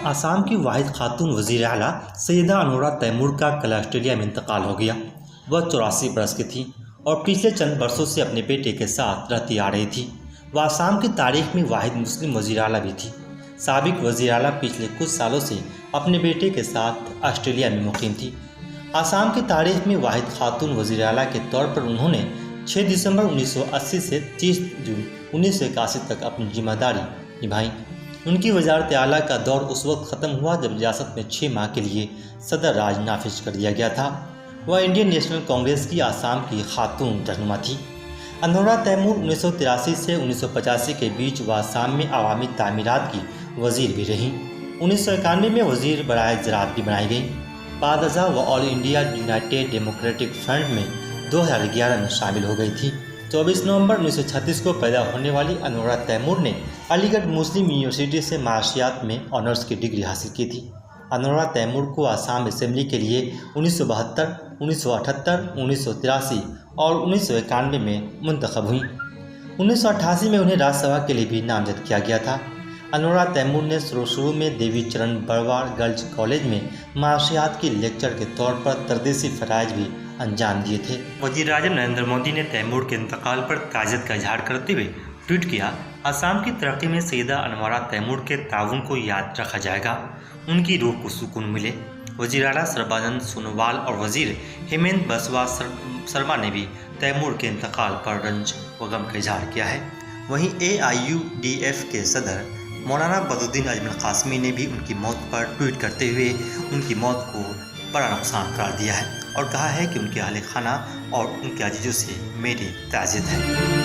आसाम की वाहिद खातून वज़ीर आला सैयदा अनोरा तैमूर का कल ऑस्ट्रेलिया में इंतकाल हो गया। वह 84 बरस की थी और पिछले चंद बरसों से अपने बेटे के साथ रहती आ रही थी। वह आसाम की तारीख में वाहिद मुस्लिम वज़ीर आला भी थी। साबिक वज़ीर आला पिछले कुछ सालों से अपने बेटे के साथ ऑस्ट्रेलिया में मुकीम थी। आसाम की तारीख में वाहिद खातून वज़ीर आला के तौर पर उन्होंने 6 दिसंबर 1980 से 30 जून 1981 तक अपनी जिम्मेदारी निभाई। उनकी वज़ारत आला का दौर उस वक्त ख़त्म हुआ जब रियासत में 6 माह के लिए सदर राज नाफिज कर दिया गया था। वह इंडियन नेशनल कांग्रेस की आसाम की खातून रहनुमा थी। अनोरा तैमूर 1983 से 1985 के बीच वह आसाम में अवामी तामीरात की वज़ीर भी रहीं। 1991 में वज़ीर बराए ज़राअत भी बनाई गई। बाद अज़ा वह all India United democratic front में 2011 में शामिल हो गई थी। 24 नवंबर 1936 को पैदा होने वाली अनोरा तैमूर ने अलीगढ़ मुस्लिम यूनिवर्सिटी से माशियात में ऑनर्स की डिग्री हासिल की थी। अनोरा तैमूर को आसाम असेंबली के लिए 1972, 1978, 1983 और 1991 में मुंतखब हुई। 1988 में उन्हें राज्यसभा के लिए भी नामजद किया गया था। अनोरा तैमूर ने शुरू में देवी चरण बरवाड़ गर्ल्स कॉलेज में माशियात की लेक्चर के तौर पर तर्दीसी फ़राइज़ भी अंजाम दिए थे। वज़ीर-ए-आज़म नरेंद्र मोदी ने तैमूर के इंतकाल पर ताज़ियत का इजहार करते हुए ट्वीट किया, आसाम की तरक्की में सैयदा अनोरा तैमूर के ताउन को याद रखा जाएगा, उनकी रूह को सुकून मिले। वज़ीर आला सर्बानंद सोनोवाल और वज़ीर हेमंत बिस्वा शर्मा ने भी तैमूर के इंतकाल पर रंज व गम का इजहार किया है। वहीं AIUDF के सदर मौलाना बदरुद्दीन अजमल कासमी ने भी उनकी मौत पर ट्वीट करते हुए उनकी मौत को बड़ा नुकसान करार दिया है और कहा है कि उनके अहले खाना और उनके अजीजों से मेरी ताज़ियत है।